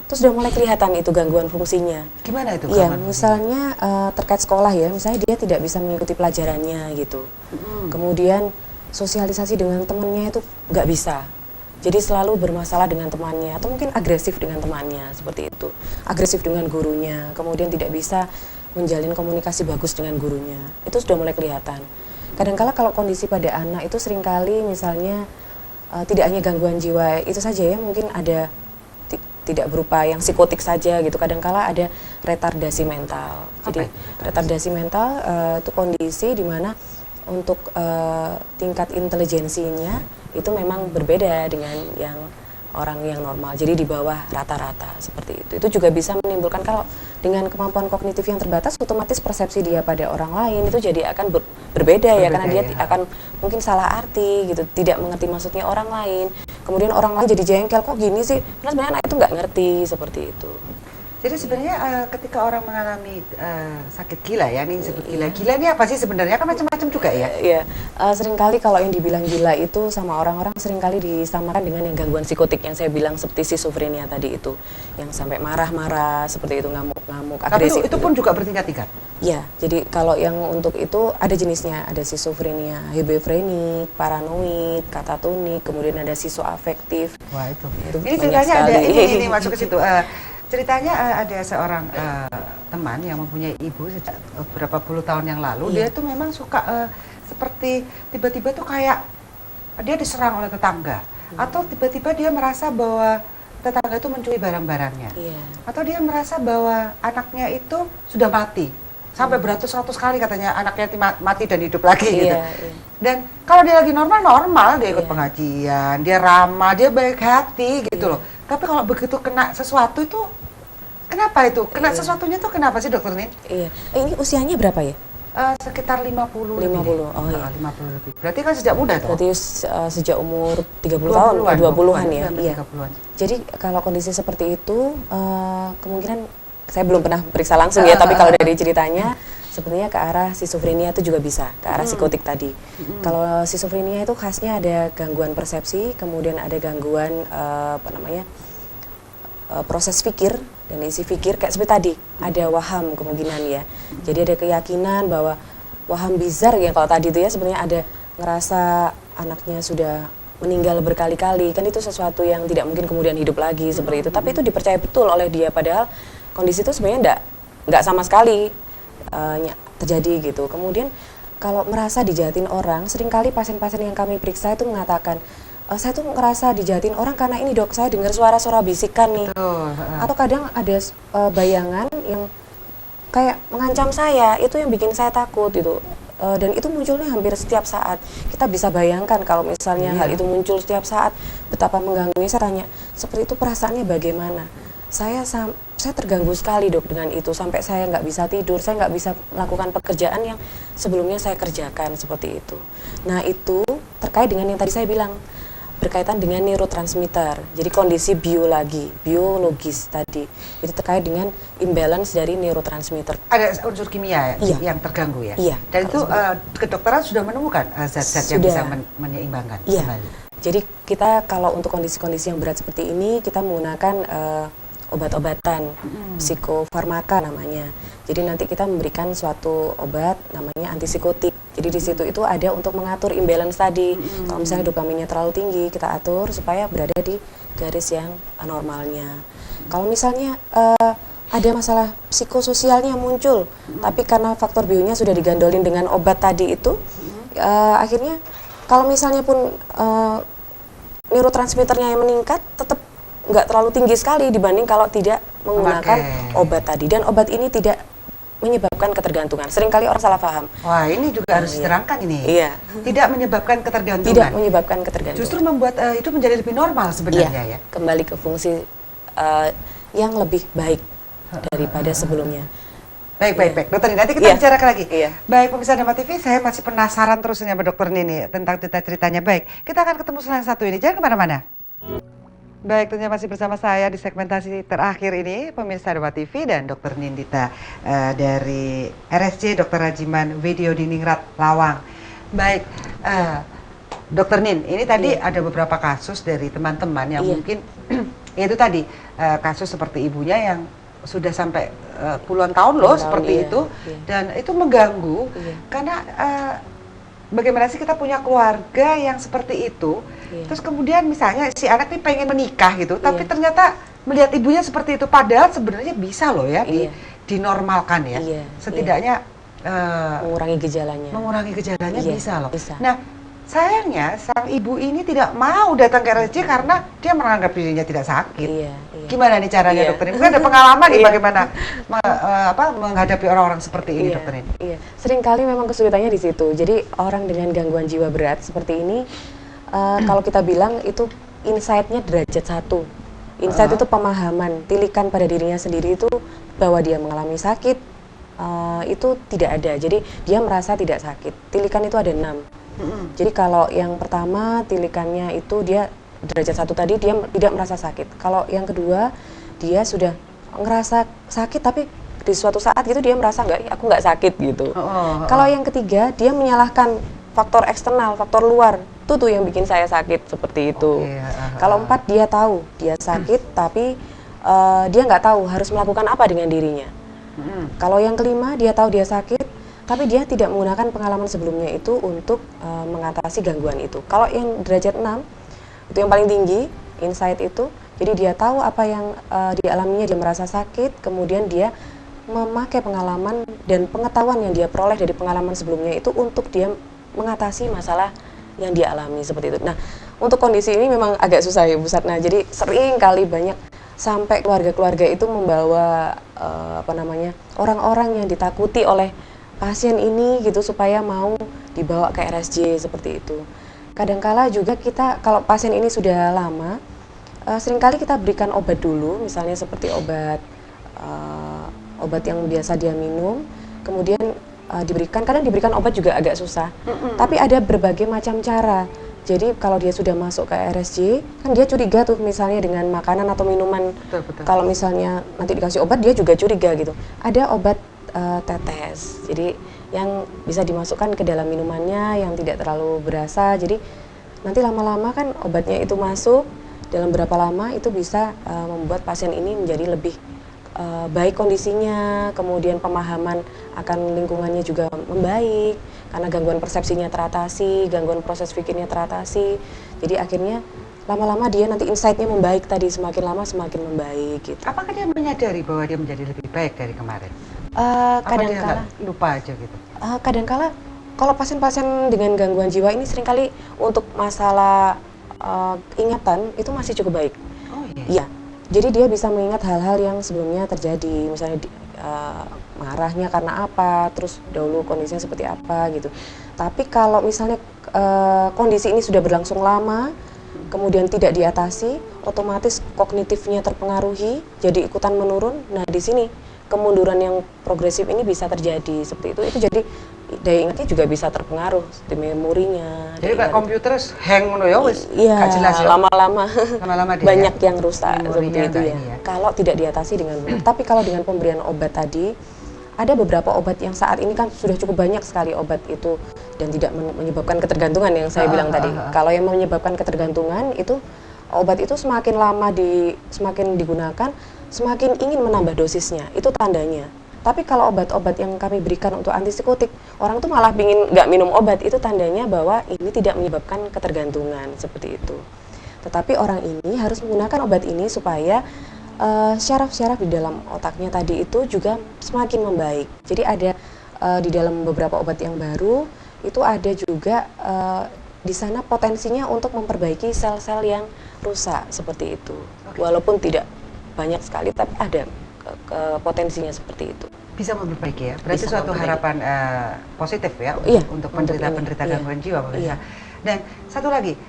terus sudah mulai kelihatan itu gangguan fungsinya. Gimana itu? Iya, misalnya terkait sekolah ya, misalnya dia tidak bisa mengikuti pelajarannya gitu. Kemudian sosialisasi dengan temannya itu nggak bisa. Jadi selalu bermasalah dengan temannya, atau mungkin agresif dengan temannya, seperti itu. Agresif dengan gurunya, kemudian tidak bisa menjalin komunikasi bagus dengan gurunya. Itu sudah mulai kelihatan. Kadang-kala kalau kondisi pada anak itu seringkali misalnya tidak hanya gangguan jiwa itu saja ya, mungkin ada tidak berupa yang psikotik saja gitu. Kadang-kala ada retardasi mental. Jadi retardasi mental itu kondisi di mana untuk tingkat intelijensinya itu memang berbeda dengan yang orang yang normal, jadi di bawah rata-rata seperti itu. Itu juga bisa menimbulkan, kalau dengan kemampuan kognitif yang terbatas, otomatis persepsi dia pada orang lain itu jadi akan berbeda ya, karena dia akan mungkin salah arti gitu, tidak mengerti maksudnya orang lain. Kemudian orang lain jadi jengkel, kok gini sih? Karena sebenarnya anak itu nggak ngerti seperti itu. Jadi sebenarnya ketika orang mengalami sakit gila ya, nih disebut gila. Gila ini apa sih sebenarnya? Kan macam-macam juga ya. Iya, seringkali kalau yang dibilang gila itu sama orang-orang seringkali disamakan dengan yang gangguan psikotik yang saya bilang seperti schizophrenia tadi itu, yang sampai marah-marah seperti itu, ngamuk-ngamuk, agresif. Tapi itu pun juga bertingkat-tingkat. Iya, jadi kalau yang untuk itu ada jenisnya, ada schizophrenia, hebefrenik, paranoid, katatonik, kemudian ada schizoafektif. Wah itu ini ceritanya ada ini masuk ke situ. Ceritanya ada seorang teman yang mempunyai ibu sejak beberapa puluh tahun yang lalu. Dia tuh memang suka seperti tiba-tiba tuh kayak dia diserang oleh tetangga, atau tiba-tiba dia merasa bahwa tetangga itu mencuri barang-barangnya, atau dia merasa bahwa anaknya itu sudah mati. Sampai beratus-ratus kali katanya anaknya mati dan hidup lagi gitu. Dan kalau dia lagi normal dia ikut pengajian, dia ramah, dia baik hati gitu loh. Tapi kalau begitu kena sesuatu itu, kenapa itu? Kena sesuatunya tuh kenapa sih, Dokter Nin? Iya. Ini usianya berapa ya? Sekitar 50 oh iya. 50 lebih. Berarti kan sejak muda tuh? Berarti sejak umur 30 tahun, 20-an ya? Iya. 30-an. Jadi kalau kondisi seperti itu, kemungkinan saya belum pernah periksa langsung ya, tapi kalau dari ceritanya, sebenarnya ke arah schizophrenia itu juga bisa, ke arah psikotik tadi. Kalau schizophrenia itu khasnya ada gangguan persepsi, kemudian ada gangguan proses pikir dan isi pikir, kayak seperti tadi, ada waham kemungkinan ya. Jadi ada keyakinan bahwa waham bizar yang kalau tadi itu ya, sebenarnya ada ngerasa anaknya sudah meninggal berkali-kali, kan itu sesuatu yang tidak mungkin kemudian hidup lagi seperti itu. Tapi itu dipercaya betul oleh dia, padahal kondisi itu sebenarnya nggak sama sekali terjadi gitu. Kemudian kalau merasa dijahatin orang, seringkali pasien-pasien yang kami periksa itu mengatakan, saya tuh ngerasa dijahatin orang karena ini dok, saya dengar suara-suara bisikan nih. Atau kadang ada bayangan yang kayak mengancam saya, itu yang bikin saya takut gitu. Dan itu munculnya hampir setiap saat. Kita bisa bayangkan kalau misalnya hal itu muncul setiap saat, betapa mengganggunya. Saya tanya, seperti itu perasaannya bagaimana? Saya terganggu sekali dok dengan itu, sampai saya nggak bisa tidur, saya nggak bisa melakukan pekerjaan yang sebelumnya saya kerjakan seperti itu. Nah itu terkait dengan yang tadi saya bilang, berkaitan dengan neurotransmitter. Jadi kondisi biologis tadi itu terkait dengan imbalance dari neurotransmitter. Ada unsur kimia yang terganggu ya? Iya. Dan itu kedokteran sudah menemukan zat-zat yang bisa menyeimbangkan kembali? Jadi kita kalau untuk kondisi-kondisi yang berat seperti ini, kita menggunakan obat-obatan, psikofarmaka namanya. Jadi nanti kita memberikan suatu obat namanya antipsikotik. Jadi di situ itu ada untuk mengatur imbalance tadi. Kalau misalnya dopaminnya terlalu tinggi, kita atur supaya berada di garis yang normalnya. Kalau misalnya ada masalah psikososialnya muncul, tapi karena faktor bionya sudah digandolin dengan obat tadi itu, akhirnya kalau misalnya pun neurotransmitternya yang meningkat, tetap nggak terlalu tinggi sekali dibanding kalau tidak menggunakan obat tadi. Dan obat ini tidak menyebabkan ketergantungan. Seringkali orang salah paham. Wah, ini juga harus diterangkan ini. Iya. Tidak menyebabkan ketergantungan. Tidak menyebabkan ketergantungan. Justru membuat itu menjadi lebih normal sebenarnya ya. Kembali ke fungsi yang lebih baik daripada sebelumnya. Baik. Dokter Nini, nanti kita bicarakan lagi. Iya. Baik, pemirsa Dharma TV, saya masih penasaran terus sama Dokter Nini tentang cerita-ceritanya. Baik, kita akan ketemu setelah yang satu ini. Jangan kemana-mana. Baik, tentunya masih bersama saya di segmentasi terakhir ini, pemirsa Dharma TV dan Dokter Nindita dari RSC Dr. Rajiman Widyo Diningrat Lawang. Baik, Dokter Nin, ini tadi ada beberapa kasus dari teman-teman yang mungkin itu tadi kasus seperti ibunya yang sudah sampai puluhan tahun loh seperti itu, dan itu mengganggu karena bagaimana sih kita punya keluarga yang seperti itu, terus kemudian misalnya si anak nih pengen menikah gitu, tapi ternyata melihat ibunya seperti itu, padahal sebenarnya bisa loh ya dinormalkan ya, setidaknya mengurangi gejalanya. Bisa loh. Nah, sayangnya sang ibu ini tidak mau datang ke RSC karena dia menganggap dirinya tidak sakit. Gimana nih caranya dokter? Mungkin ada pengalaman nih bagaimana menghadapi orang-orang seperti ini dokter ini? Seringkali memang kesulitannya di situ. Jadi orang dengan gangguan jiwa berat seperti ini, kalau kita bilang itu insight-nya derajat 1. Insight itu pemahaman, tilikan pada dirinya sendiri itu bahwa dia mengalami sakit, itu tidak ada. Jadi dia merasa tidak sakit. Tilikan itu ada 6. Jadi kalau yang pertama tilikannya itu dia derajat 1 tadi, dia tidak merasa sakit. Kalau yang kedua dia sudah ngerasa sakit tapi di suatu saat gitu dia merasa aku nggak sakit gitu. Kalau yang ketiga dia menyalahkan faktor eksternal, faktor luar, itu tuh yang bikin saya sakit seperti itu. Kalau 4 dia tahu dia sakit tapi dia nggak tahu harus melakukan apa dengan dirinya. Kalau yang kelima dia tahu dia sakit tapi dia tidak menggunakan pengalaman sebelumnya itu untuk mengatasi gangguan itu. Kalau yang derajat 6, itu yang paling tinggi, insight itu. Jadi dia tahu apa yang dialaminya, dia merasa sakit, kemudian dia memakai pengalaman dan pengetahuan yang dia peroleh dari pengalaman sebelumnya itu untuk dia mengatasi masalah yang dia alami seperti itu. Nah, untuk kondisi ini memang agak susah ya Bu Satna. Jadi sering kali banyak sampai keluarga-keluarga itu membawa orang-orang yang ditakuti oleh pasien ini gitu supaya mau dibawa ke RSJ seperti itu. Kadangkala juga kita kalau pasien ini sudah lama, seringkali kita berikan obat dulu, misalnya seperti obat yang biasa dia minum, kemudian kadang diberikan obat juga agak susah. Tapi ada berbagai macam cara. Jadi kalau dia sudah masuk ke RSJ, kan dia curiga tuh misalnya dengan makanan atau minuman. Betul. Kalau misalnya nanti dikasih obat, dia juga curiga gitu. Ada obat tetes, jadi yang bisa dimasukkan ke dalam minumannya yang tidak terlalu berasa. Jadi nanti lama-lama kan obatnya itu masuk, dalam berapa lama itu bisa membuat pasien ini menjadi lebih baik kondisinya, kemudian pemahaman akan lingkungannya juga membaik karena gangguan persepsinya teratasi, gangguan proses pikirnya teratasi. Jadi akhirnya lama-lama dia nanti insight-nya membaik tadi, semakin lama semakin membaik gitu. Apakah dia menyadari bahwa dia menjadi lebih baik dari kemarin? Kadangkala lupa aja gitu. Kadangkala kalau pasien-pasien dengan gangguan jiwa ini seringkali untuk masalah ingatan itu masih cukup baik. Iya. Jadi dia bisa mengingat hal-hal yang sebelumnya terjadi, misalnya marahnya karena apa, terus dahulu kondisinya seperti apa gitu. Tapi kalau misalnya kondisi ini sudah berlangsung lama, kemudian tidak diatasi, otomatis kognitifnya terpengaruhi, jadi ikutan menurun. Nah di sini kemunduran yang progresif ini bisa terjadi seperti itu. Itu jadi daya ingatnya juga bisa terpengaruh di memorinya. Jadi kayak komputer hang ngono ya wis Iya, gak jelas ya. lama-lama Lama-lama dia banyak ya, yang rusak seperti memorinya itu nggak ya. ini ya. Kalau tidak diatasi dengan benar. Tapi kalau dengan pemberian obat tadi, ada beberapa obat yang saat ini kan sudah cukup banyak sekali obat itu dan tidak menyebabkan ketergantungan yang saya bilang tadi. Kalau yang menyebabkan ketergantungan itu obat itu semakin lama semakin digunakan, semakin ingin menambah dosisnya. Itu tandanya. Tapi kalau obat-obat yang kami berikan untuk antipsikotik, orang tuh malah ingin nggak minum obat, itu tandanya bahwa ini tidak menyebabkan ketergantungan seperti itu. Tetapi orang ini harus menggunakan obat ini supaya syaraf-syaraf di dalam otaknya tadi itu juga semakin membaik. Jadi ada di dalam beberapa obat yang baru itu ada juga di sana potensinya untuk memperbaiki sel-sel yang rusak seperti itu. Walaupun tidak banyak sekali, tapi ada potensinya seperti itu. Bisa memperbaiki ya. Berarti Bisa suatu memperbaiki. harapan positif ya Iya, untuk untuk penderita-penderita ini. gangguan jiwa pemirsa. Iya. Dan satu lagi,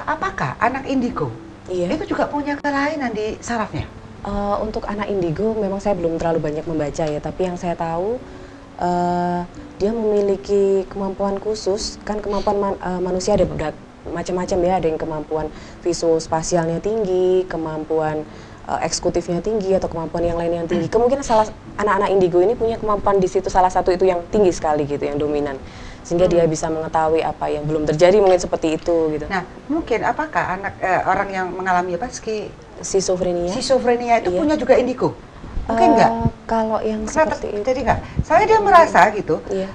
apakah anak indigo Iya. itu juga punya kelainan di sarafnya? Untuk anak indigo memang saya belum terlalu banyak membaca ya, tapi yang saya tahu dia memiliki kemampuan khusus. Kan kemampuan manusia ada macam-macam ya, ada yang kemampuan visuospasialnya tinggi, kemampuan eksekutifnya tinggi, atau kemampuan yang lain yang tinggi. Kemungkinan anak-anak indigo ini punya kemampuan di situ, salah satu itu yang tinggi sekali gitu, yang dominan, sehingga dia bisa mengetahui apa yang belum terjadi, mungkin seperti itu gitu. Nah, mungkin apakah orang yang mengalami Schizophrenia itu iya. punya juga indigo? Mungkin enggak? Kalau yang Karena seperti itu, jadi enggak? Soalnya dia merasa gitu, Iya.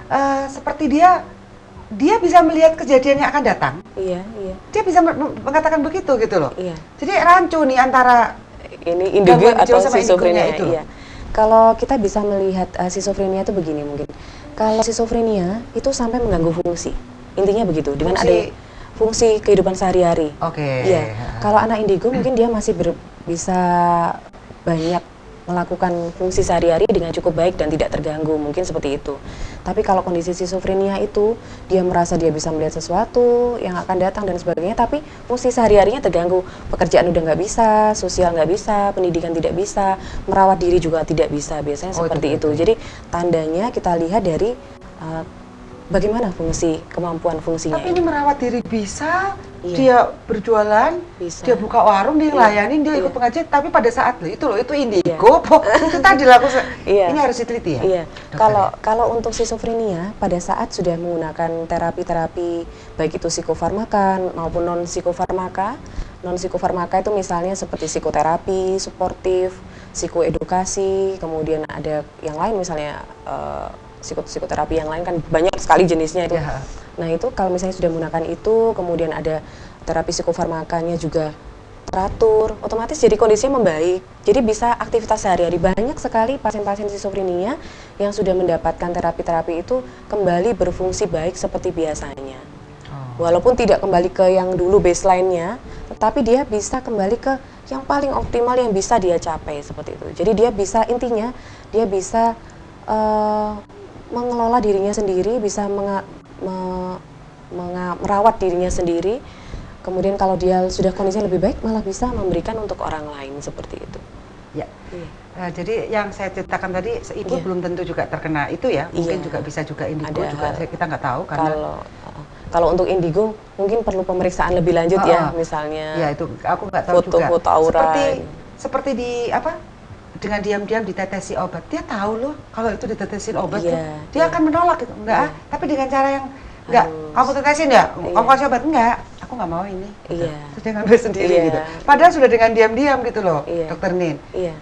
seperti dia bisa melihat kejadian yang akan datang. iya. Dia bisa mengatakan begitu gitu loh. Iya. Jadi rancu nih antara Ini indigo gangguan atau jiwa sama schizophrenia indigonya itu. iya. Kalau kita bisa melihat schizophrenia itu begini mungkin. Kalau schizophrenia itu sampai mengganggu fungsi. Intinya begitu, dengan ada fungsi kehidupan sehari-hari. Oke. Iya. Kalau anak indigo mungkin dia masih bisa banyak melakukan fungsi sehari-hari dengan cukup baik dan tidak terganggu, mungkin seperti itu. Tapi kalau kondisi schizophrenia itu, dia merasa dia bisa melihat sesuatu yang akan datang dan sebagainya, tapi fungsi sehari-harinya terganggu. Pekerjaan udah nggak bisa, sosial nggak bisa, pendidikan tidak bisa, merawat diri juga tidak bisa, biasanya seperti itu. Jadi tandanya kita lihat dari bagaimana kemampuan fungsinya. Tapi ini merawat diri bisa, Iya. dia berjualan, Bisa. dia buka warung, dia ngelayanin, dia ikut Iya. pengajian. Tapi pada saat itu indigo, itu tadi lah Iya. ini harus diteliti ya. Iya. Dokter, Kalau untuk schizophrenia pada saat sudah menggunakan terapi-terapi baik itu psikofarmaka maupun non psikofarmaka itu misalnya seperti psikoterapi suportif, psikoedukasi, kemudian ada yang lain misalnya psikoterapi yang lain kan banyak sekali jenisnya itu. Ya. Nah itu kalau misalnya sudah menggunakan itu, kemudian ada terapi psikofarmakanya juga teratur, otomatis jadi kondisinya membaik. Jadi bisa aktivitas sehari-hari. Banyak sekali pasien-pasien schizophrenia yang sudah mendapatkan terapi-terapi itu kembali berfungsi baik seperti biasanya. Walaupun tidak kembali ke yang dulu baseline-nya, tetapi dia bisa kembali ke yang paling optimal yang bisa dia capai seperti itu. Jadi dia bisa, intinya dia bisa mengelola dirinya sendiri, bisa merawat dirinya sendiri. Kemudian kalau dia sudah kondisinya lebih baik, malah bisa memberikan untuk orang lain seperti itu. Ya. Iya. Jadi yang saya ceritakan tadi, ibu Iya. belum tentu juga terkena itu ya. Mungkin Iya. juga bisa juga indigo Ada juga. Kita nggak tahu karena. Kalau untuk indigo mungkin perlu pemeriksaan lebih lanjut ya, misalnya. Ya itu aku nggak tahu juga. Foto aura. Seperti dengan diam-diam ditetesi obat, dia tahu loh kalau itu ditetesin obat tuh, dia akan menolak gitu, enggak. Tapi dengan cara yang enggak, kamu tetesin ya, kamu kasih obat, enggak, aku nggak mau ini. Iya. Terus dia ngambil sendiri gitu. Padahal sudah dengan diam-diam gitu loh, Dokter Nin. Iya.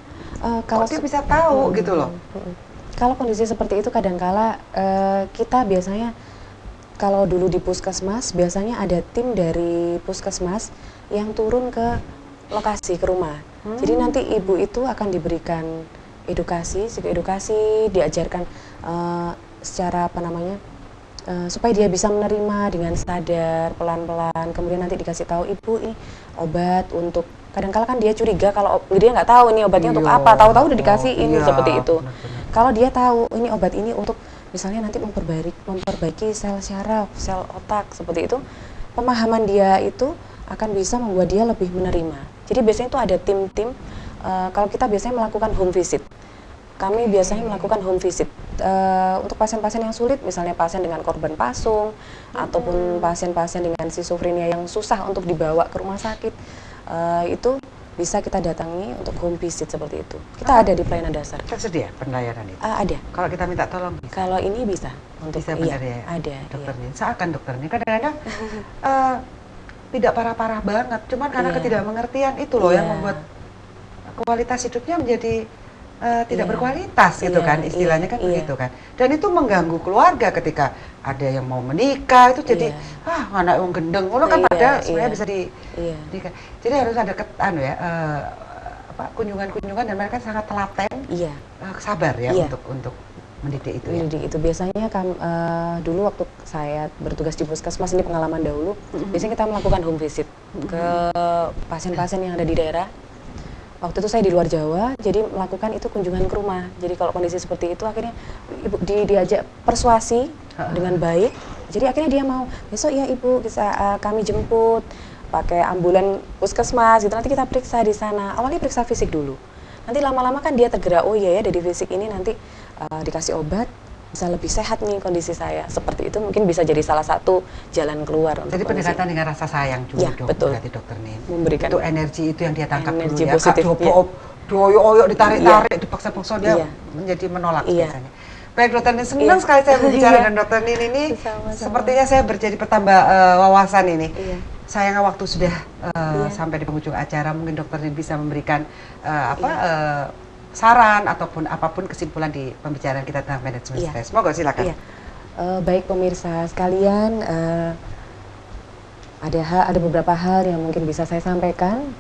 Kalau dia bisa tahu gitu loh. Kalau kondisi seperti itu kadangkala kita biasanya kalau dulu di puskesmas biasanya ada tim dari puskesmas yang turun ke lokasi, ke rumah. Jadi nanti ibu itu akan diberikan psikoedukasi, diajarkan secara supaya dia bisa menerima dengan sadar, pelan-pelan. Kemudian nanti dikasih tahu, ibu ini obat untuk, kadang-kala kan dia curiga kalau dia nggak tahu ini obatnya untuk apa, tahu-tahu udah dikasih ini seperti itu. Kalau dia tahu ini obat ini untuk misalnya nanti memperbaiki sel syaraf, sel otak seperti itu, pemahaman dia itu akan bisa membuat dia lebih menerima. Jadi biasanya itu ada tim-tim, kalau kita biasanya melakukan home visit. Kami biasanya melakukan home visit. untuk pasien-pasien yang sulit, misalnya pasien dengan korban pasung ataupun pasien-pasien dengan skizofrenia yang susah untuk dibawa ke rumah sakit, itu bisa kita datangi untuk home visit seperti itu. Kita ada di pelayanan dasar. Tersedia pelayanan itu? Ada. Kalau kita minta tolong bisa? Kalau ini bisa. Untuk bisa benar ya? Ada. Dokternya, seakan dokternya kadang-kadang tidak parah-parah banget, cuman karena ketidakmengertian itu loh yang membuat kualitas hidupnya menjadi tidak berkualitas gitu kan, istilahnya kan begitu kan. Dan itu mengganggu keluarga ketika ada yang mau menikah itu jadi anak yang gendeng, kan padahal sebenarnya bisa di jadi harus ada kunjungan-kunjungan dan mereka sangat telaten, sabar ya untuk mendidik itu. Mendidik itu biasanya dulu waktu saya bertugas di puskesmas, ini pengalaman dahulu, biasanya kita melakukan home visit ke pasien-pasien yang ada di daerah. Waktu itu saya di luar Jawa, jadi melakukan itu kunjungan ke rumah. Jadi kalau kondisi seperti itu akhirnya ibu diajak persuasi dengan baik. Jadi akhirnya dia mau, besok ya ibu bisa kami jemput pakai ambulan puskesmas gitu. Nanti kita periksa di sana. Awalnya periksa fisik dulu. Nanti lama-lama kan dia tergerak, oh iya ya dari fisik ini nanti dikasih obat, bisa lebih sehat nih kondisi saya. Seperti itu mungkin bisa jadi salah satu jalan keluar. Jadi pendekatan dengan rasa sayang juga betul. Berarti dokter nih. Memberikan itu energi itu yang dia tangkap energi dulu ya. Positif, Doyok ditarik-tarik, dipaksa-paksa dia menjadi menolak biasanya. Baik dokter Nin, senang sekali saya berbicara dengan dokter Nin ini. Sepertinya saya jadi bertambah wawasan ini. Sayangnya waktu sudah sampai di penghujung acara, mungkin dokter Nin bisa memberikan saran ataupun apapun kesimpulan di pembicaraan kita tentang manajemen stres. Moga silakan. Baik pemirsa sekalian, ada beberapa hal yang mungkin bisa saya sampaikan.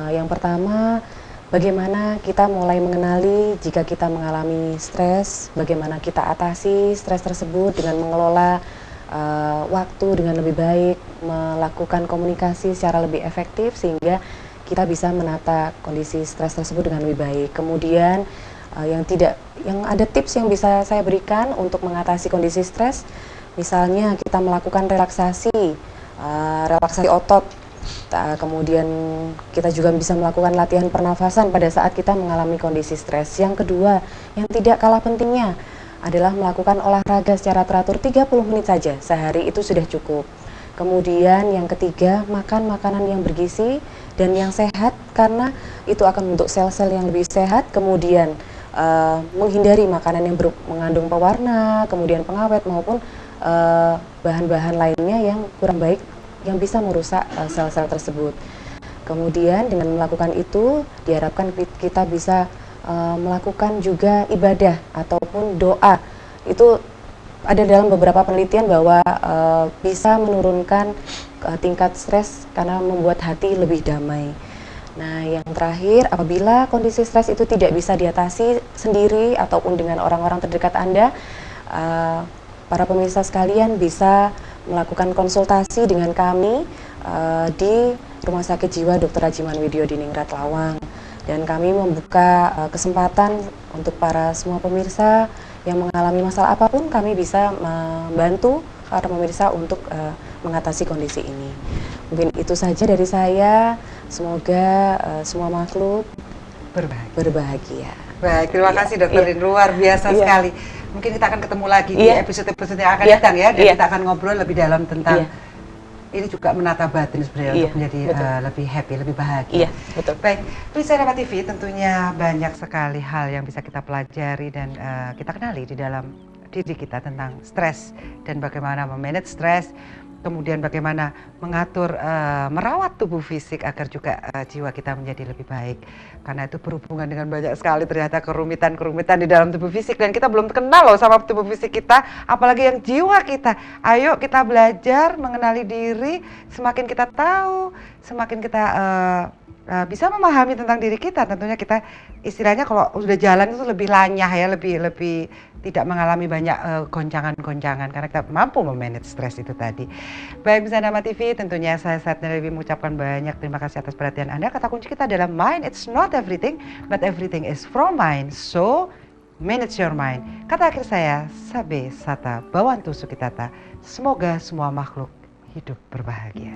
Yang pertama, bagaimana kita mulai mengenali jika kita mengalami stres, bagaimana kita atasi stres tersebut dengan mengelola waktu dengan lebih baik, melakukan komunikasi secara lebih efektif sehingga kita bisa menata kondisi stres tersebut dengan lebih baik. Kemudian yang ada tips yang bisa saya berikan untuk mengatasi kondisi stres, misalnya kita melakukan relaksasi otot. Kemudian kita juga bisa melakukan latihan pernafasan pada saat kita mengalami kondisi stres. Yang kedua, yang tidak kalah pentingnya adalah melakukan olahraga secara teratur 30 menit saja sehari, itu sudah cukup. Kemudian yang ketiga, makan makanan yang bergizi dan yang sehat karena itu akan membentuk sel-sel yang lebih sehat. Kemudian menghindari makanan yang mengandung pewarna, kemudian pengawet maupun bahan-bahan lainnya yang kurang baik yang bisa merusak sel-sel tersebut. Kemudian dengan melakukan itu diharapkan kita bisa melakukan juga ibadah ataupun doa. Itu ada dalam beberapa penelitian bahwa bisa menurunkan tingkat stres karena membuat hati lebih damai. Nah, yang terakhir, apabila kondisi stres itu tidak bisa diatasi sendiri ataupun dengan orang-orang terdekat Anda, para pemirsa sekalian bisa melakukan konsultasi dengan kami di Rumah Sakit Jiwa Dr. Rajiman Widyo Diningrat Lawang. Dan kami membuka kesempatan untuk para semua pemirsa yang mengalami masalah apapun, kami bisa membantu para pemirsa untuk mengatasi kondisi ini. Mungkin itu saja dari saya. Semoga semua makhluk berbahagia. Baik, terima kasih Dokter Rin, luar biasa sekali. Mungkin kita akan ketemu lagi di episode-episode yang akan datang ya, dan kita akan ngobrol lebih dalam tentang ini juga menata batin sebenarnya untuk menjadi lebih happy, lebih bahagia. Betul. Baik, Pemirsa Dharma TV, tentunya banyak sekali hal yang bisa kita pelajari dan kita kenali di dalam diri kita tentang stres dan bagaimana memanage stres. Kemudian bagaimana mengatur, merawat tubuh fisik agar juga jiwa kita menjadi lebih baik. Karena itu berhubungan dengan banyak sekali ternyata kerumitan-kerumitan di dalam tubuh fisik. Dan kita belum kenal loh sama tubuh fisik kita, apalagi yang jiwa kita. Ayo kita belajar mengenali diri, semakin kita tahu, semakin kita bisa memahami tentang diri kita. Tentunya kita istilahnya kalau sudah jalan itu lebih lanyah ya, lebih tidak mengalami banyak goncangan-goncangan karena kita mampu memanage stres itu tadi. Baik, Pemirsa Dharma TV, tentunya saya Satya Dewi mengucapkan banyak terima kasih atas perhatian Anda. Kata kunci kita adalah mind, it's not everything, but everything is from mind. So, manage your mind. Kata akhir saya, Sabe Sata Bawantu Sukitata. Semoga semua makhluk hidup berbahagia.